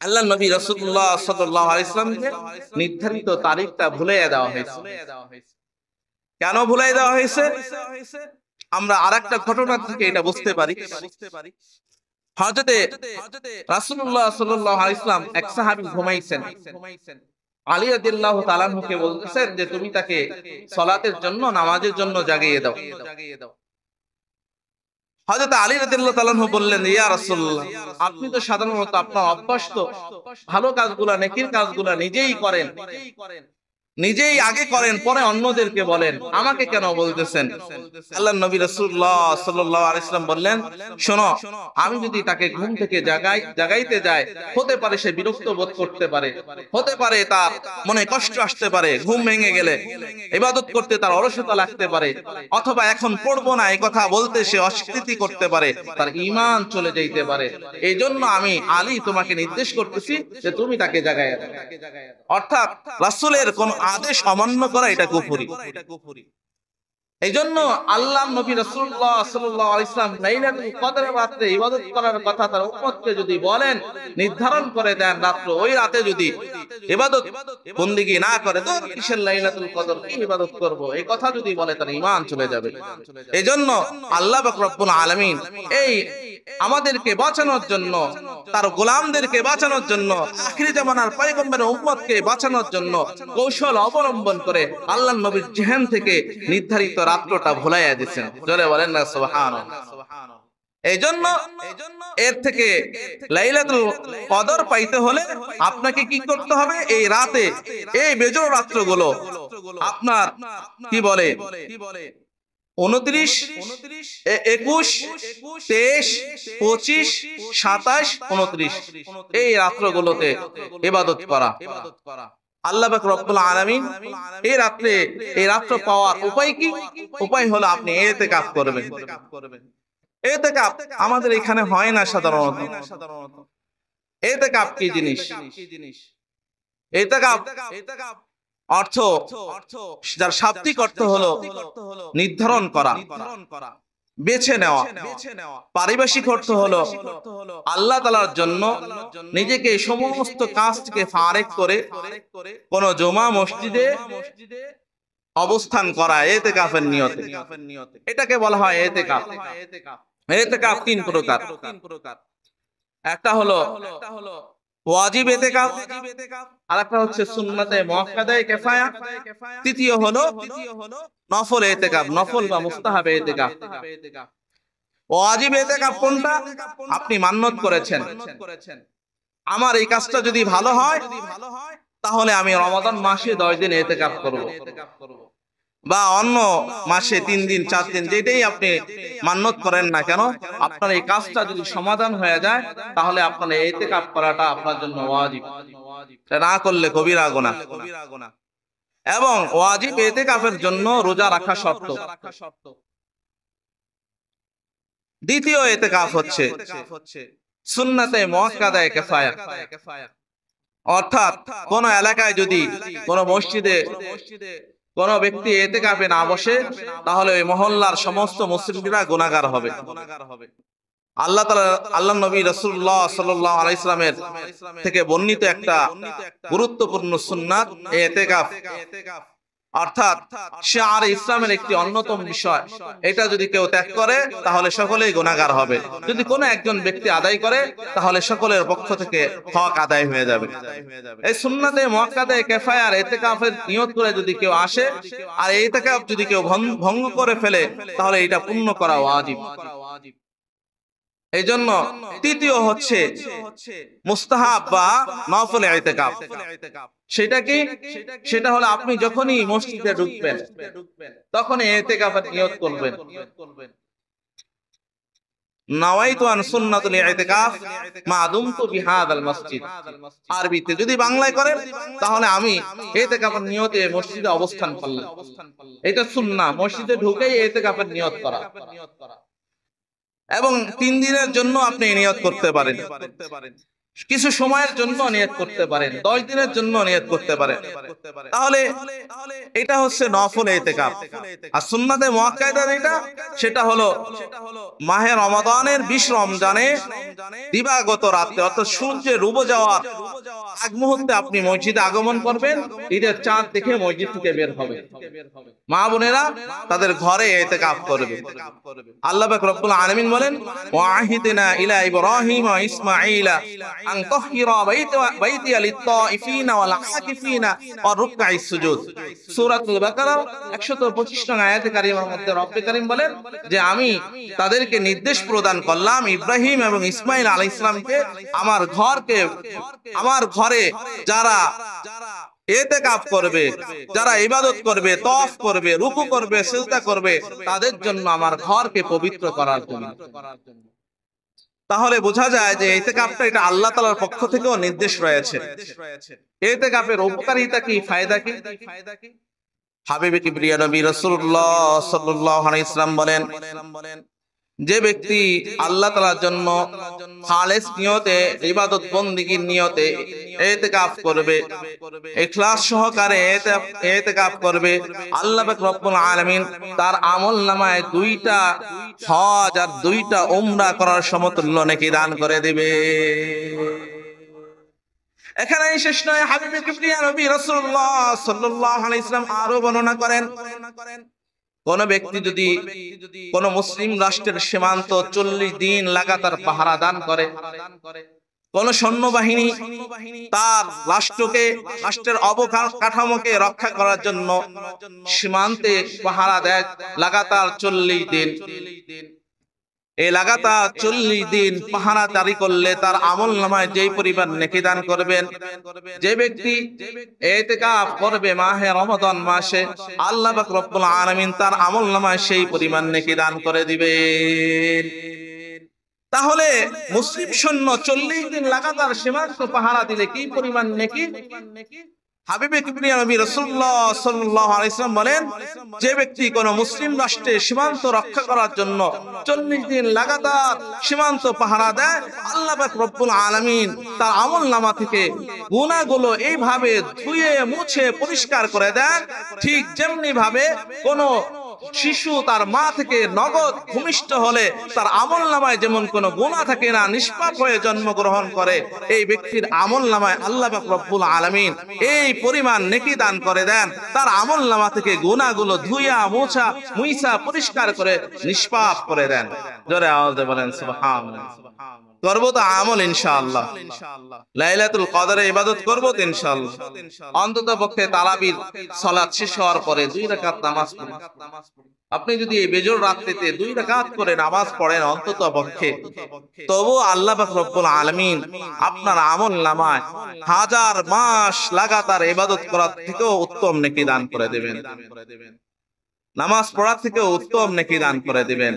আল্লাহ নবী রাসূলুল্লাহ সাল্লাল্লাহু আলাইহি ওয়াসাল্লামকে নির্ধারিত তারিখটা ভুলিয়ে দেওয়া হয়েছে। কেন ভুলিয়ে দেওয়া হয়েছে? আমরা আরেকটা ঘটনা থেকে এটা বুঝতে পারি। হযরতে রাসূলুল্লাহ সাল্লাল্লাহু আলাইহি ওয়াসাল্লাম এক সাহাবী ঘুমাইছেন, আলী রাদিয়াল্লাহু তাআলা আনহুকে বলতেছেন যে তুমি তাকে সালাতের জন্য, নামাজের জন্য জাগিয়ে দাও। হযরত আলী রাদিয়াল্লাহু তাআলা আনহু বললেন, ইয়া রাসূলুল্লাহ, আপনি তো সাধারণত আপনার অভ্যাস তো ভালো কাজগুলো, নেকির কাজগুলো নিজেই করেন, নিজেই আগে করেন, পরে অন্যদেরকে বলেন, আমাকে কেন বলতেছেন? আল্লাহর নবী রাসূলুল্লাহ সাল্লাল্লাহু আলাইহি ওয়াসাল্লাম বললেন, শোনো, আমি যদি তাকে ঘুম থেকে জাগাইতে যাই, হতে পারে সে বিরক্ত বোধ করতে পারে, হতে পারে তার মনে কষ্ট আসতে পারে, ঘুম ভেঙে গেলে ইবাদত করতে তার অলসতা লাগতে পারে, অথবা এখন পড়বো না এই কথা বলতে সে অস্বীকৃতি করতে পারে, তার ঈমান চলে যেতে পারে। এই জন্য আমি আলী তোমাকে নির্দেশ করতেছি যে তুমি তাকে জাগাইয়া দাও। অর্থাৎ রাসূলের কোন আদেশ অমান্য করা এটা কুফরি। এই জন্য আল্লাহ নবী রাসূলুল্লাহ সাল্লাল্লাহু আলাইহি ওয়াসাল্লাম লাইলাতুল কদরের রাতে ইবাদত করার কথা তার উম্মতকে যদি বলেন, নির্ধারণ করে দেন রাত্র, ওই রাতে যদি ইবাদত বندگی না করে তো কিসের লাইলাতুল কদর, কি ইবাদত করব, এই কথা যদি বলে তার ঈমান চলে যাবে। এজন্য আল্লাহ পাক রব্বুল আলামিন এই আমাদেরকে বাঁচানোর জন্য, তার গোলামদেরকে বাঁচানোর জন্য, আখিরি জামানার পয়গম্বরের উম্মতকে বাঁচানোর জন্য কৌশল অবলম্বন করে আল্লাহর নবীর জেহেন থেকে নির্ধারিত রাত্রটা ভুলাইয়া দিয়েছেন। জোরে বলেন না সুবহানাল্লাহ। এই জন্য এর থেকে লাইলাতুল কদর পাইতে হলে আপনাকে কি করতে হবে? এই রাতে, এই বেজোড় রাত্রগুলো আপনার কি বলে 29, 21, 23, 25, 27, 29 এই রাত্রগুলোতে ইবাদত করা। আল্লাহ পাক রব্বুল আলামিন এই রাত্র পাওয়ার উপায় কি? উপায় হলো আপনি ইতিকাফ করবেন। ইতিকাফ আমাদের এখানে হয় না সাধারণত। ইতিকাফ কি জিনিস? ইতিকাফ অর্থ, যার শাব্দিক অর্থ হলো নির্ধারণ করা, বেছে নেওয়া। পারিভাষিক অর্থ হলো আল্লাহ তাআলার জন্য নিজেকে সমস্ত কাজ থেকে ফারেক করে কোন জুমা মসজিদে অবস্থান করা, ইতিকাফের নিয়তে। এটাকে বলা হয় ইতিকাফ। ইতিকাফ তিন প্রকার। একটা হলো ওয়াজিব ইতিকাফ, আরেকটা হচ্ছে সুন্নাতে মুআক্কাদায়ে কিফায়া, তৃতীয় হলো নফল ইতিকাফ, নফল বা মুস্তাহাব ইতিকাফ। ওয়াজিব ইতিকাফ কোনটা? আপনি মান্নত করেছেন, আমার এই কাজটা যদি ভালো হয় তাহলে আমি রমাদান মাসে 10 দিন ইতিকাফ করব, বা অন্য মাসে 3 দিন 4 দিন, যেটাই আপনি মান্নত করেন না কেন, আপনার এই কাজটা যদি সমাধান হয়ে যায় তাহলে আপনার ইতিকাফ করাটা আপনার জন্য ওয়াজিব, না করলে কবিরা গুনাহ। এবং ওয়াজিব ইতিকাফের জন্য রোজা রাখা শর্ত। দ্বিতীয় ইতিকাফ হচ্ছে সুন্নাতে মুআক্কাদায়ে কিফায়া, অর্থাৎ কোন এলাকায় যদি কোন মসজিদে কোন ব্যক্তি ইতিকাফে না বসে তাহলে ওই মহল্লার সমস্ত মুসলিমরা গুনাহগার হবে। আল্লাহ তাআলা আল্লাহ নবী রাসূলুল্লাহ সাল্লাল্লাহু আলাইহি সাল্লামের থেকে বর্ণিত একটা গুরুত্বপূর্ণ সুন্নাত ইতিকাফ, অর্থাৎ শিআর ইসলামের একটি অন্যতম বিষয়। এটা যদি কেউ ত্যাগ করে তাহলে সকলেই গুনাহগার হবে। যদি কোনো একজন ব্যক্তি আদায় করে তাহলে সকলের পক্ষ থেকে হক আদায় হয়ে যাবে। এই সুন্নাতে মুআক্কাদে কিফায়ার ইতিকাফের নিয়ত করে যদি কেউ আসে আর এই ইতিকাফ যদি কেউ ভঙ্গ করে ফেলে তাহলে এটা পূর্ণ করা ওয়াজিব। এই জন্য তৃতীয় হচ্ছে মুস্তাহাব বা নফল ইতিকাফ। সেটা কি? সেটা হলো আপনি যখনই মসজিদে ঢুকবেন তখনই ইতিকাফের নিয়ত করবেন। নাওয়াইতু আন সুন্নাতুল ইতিকাফ মা দুমতু বিহাদাল মসজিদ। আরবিতে যদি বাংলায় করেন তাহলে আমি ইতিকাফের নিয়তে মসজিদে অবস্থান করলাম। এটা সুন্নাহ, মসজিদে ঢুকেই ইতিকাফের নিয়ত করা। এবং 3 দিনের জন্য আপনি নিয়ত করতে পারেন, কিছু সময়ের জন্য নিয়ত করতে পারেন, 10 দিনের জন্য নিয়ত করতে পারেন। তাহলে এটা হচ্ছে নফল ইতিকাফ। আর সুন্নাতে মুআক্কাদা যেটা সেটা হলো মাহে রমাদানের 20 রমজানে দিবাগত রাতে অর্থাৎ সূর্যের ডুবে যাওয়ার আগ মুহূর্তে আপনি মসজিদে আগমন করবেন, ঈদের চাঁদ দেখে মসজিদ থেকে বের হবে। মা বোনেরা তাদের ঘরে ইতিকাফ করবে। আল্লাহ পাক রব্বুল আলামিন বলেন ওয়াহিদনা ইলা ইব্রাহিম ওয়া ইসমাঈলা আন তাহহিরা বাইতিয়া লিত-তাইফিনা ওয়াল আকিফিনা ওয়া রুকআইস সুজুদ। সূরাতুল বাকারা 125 নং আয়াতে কারিমার মধ্যে রব্বে কারীম বলেন যে আমি তাদেরকে নির্দেশ প্রদান করলাম ইব্রাহিম এবং ইসমাঈল আলাইহিস সালামকে আমার ঘরে যারা ইতিকাফ করবে, যারা ইবাদত করবে, তওয়াফ করবে, রুকু করবে, সিজদা করবে, তাদের জন্য আমার ঘরকে পবিত্র করার জন্য। তাহলে বোঝা যায় যে ইতিকাফটা এটা আল্লাহ তাআলার পক্ষ থেকেও নির্দেশ রয়েছে। ইতিকাফের উপকারিতা কি, ফায়দা কি? হাবিবে কিবরিয়া নবী রাসূলুল্লাহ সাল্লাল্লাহু আলাইহি ওয়াসাল্লাম বলেন যে ব্যক্তি আল্লাহ তাআলার জন্য খালেস নিয়তে ইবাদত বন্দেগীর নিয়তে ইতিকাফ করবে, ইখলাস সহকারে ইতিকাফ করবে, আল্লাহ পাক রব্বুল আলামিন তার আমলনামায় 2টা হজ আর 2টা উমরা করার সমতুল্য নেকি দান করে দিবে। এখানেই শেষ নয়, হাবিবে কিবরিয়া নবী রাসূলুল্লাহ সাল্লাল্লাহু আলাইহি ওয়াসাল্লাম আরো বর্ণনা করেন কোন ব্যক্তি যদি কোন মুসলিম রাষ্ট্রের সীমান্ত 40 দিন লাগাতার পাহারা দান করে, কোন সৈন্যবাহিনী তার রাষ্ট্রের অবকাঠামোকে রক্ষা করার জন্য সীমান্তে পাহারা দেয় লাগাতার 40 দিন, এই লাগাতার 40 দিন পাহারাদারি করলে তার আমলনামায় যেই পরিমাণ নেকি দান করবেন, যে ব্যক্তি ইতিকাফ করবে মাহে রমাদান মাসে, আল্লাহ পাক রব্বুল আলামিন তার আমলনামায় সেই পরিমাণ নেকি দান করে দিবেন। তাহলে মুসলিম সৈন্য 40 দিন লাগাতার সীমান্ত পাহারা দিলে কি পরিমাণ নেকি? হাবিবে কিবরিয়া নবী রাসূলুল্লাহ সাল্লাল্লাহু আলাইহি ওয়াসাল্লাম বলেন যে ব্যক্তি কোন মুসলিম রাষ্ট্রে সীমান্ত রক্ষা করার জন্য 40 দিন লাগাতার সীমান্ত পাহারা দেয়, আল্লাহ পাক রব্বুল আলামিন তার আমলনামা থেকে গুনাহগুলো এইভাবে ধুয়ে মুছে পরিষ্কার করে দেন, ঠিক যেমনি ভাবে কোন শিশু তার মা থেকে নগদ ভূমিষ্ঠ হলে তার আমলনামায় যেমন কোনো গুনাহ থাকে না, নিষ্পাপ হয়ে জন্মগ্রহণ করে, এই ব্যক্তির আমলনামায় আল্লাহ পাক রব্বুল আলামিন এই পরিমাণ নেকি দান করে দেন, তার আমলনামা থেকে গুনাহগুলো ধুইয়া মুছা পরিষ্কার করে নিষ্পাপ করে দেন। জোরে আওয়াজে বলেন সুবহানাল্লাহ। করব তো আমল ইনশাআল্লাহ, লাইলাতুল কদরে ইবাদত করব তো ইনশাআল্লাহ। অন্তত পক্ষে তারাবির সালাত শেষ হওয়ার পরে 2 রাকাত নামাজ পড়ুন। আপনি যদি এই বেজোর রাত্রিতে 2 রাকাত করে নামাজ পড়েন অন্তত পক্ষে, তবু আল্লাহ পাক রব্বুল আলামিন আপনার আমলনামায় 1000 মাস লাগাতার ইবাদত করার থেকেও উত্তম নেকি দান করে দেবেন, নামাজ পড়া থেকে উত্তম নেকি দান করে দিবেন।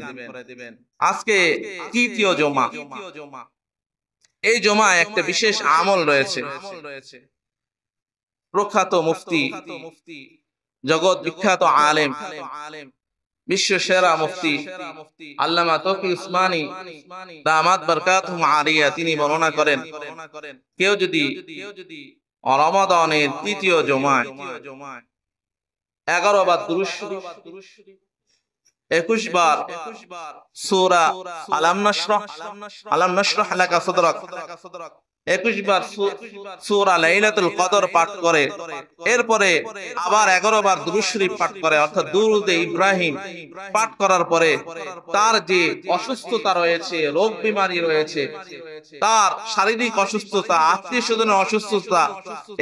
আজকে তৃতীয় জুমা, এই জুমায় একটা বিশেষ আমল রয়েছে। প্রখ্যাত মুফতি, জগৎ বিখ্যাত আলেম, বিশ্ব সেরা মুফতি আল্লামা তকি উসমানী দামাত বরকাতুহুম আলিয়া তিনি বর্ণনা করেন কেউ যদি রমাদানের তৃতীয় জুমায় 11 বার দুরূদ শরীফ, 21 বার সূরা আলাম নাশরাহ লাকা সাদরাক, 21 বার সূরা লাইলাতুল কদর পাঠ করে, এরপরে আবার 11 বার দুরূদ শরীফ পাঠ করে, অর্থাৎ দুরূদে ইব্রাহিম পাঠ করার পরে তার যে অসুস্থতা রয়েছে, রোগ বিমারি রয়েছে, তার শারীরিক অসুস্থতা, আত্মীয় স্বজনের অসুস্থতা,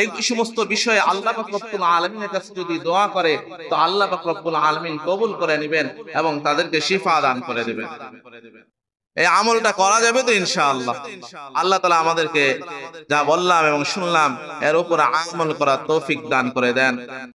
এই সমস্ত বিষয়ে আল্লাহ পাক রব্বুল আলামিনের কাছে যদি দোয়া করে, তো আল্লাহ পাক রব্বুল আলামিন কবুল করে নেবেন এবং তাদেরকে শিফা দান করে দেবেন। এই আমলটা করা যাবে তো ইনশাআল্লাহ। আল্লাহ তাআলা আমাদেরকে যা বললাম এবং শুনলাম এর উপর আমল করার তৌফিক দান করে দেন।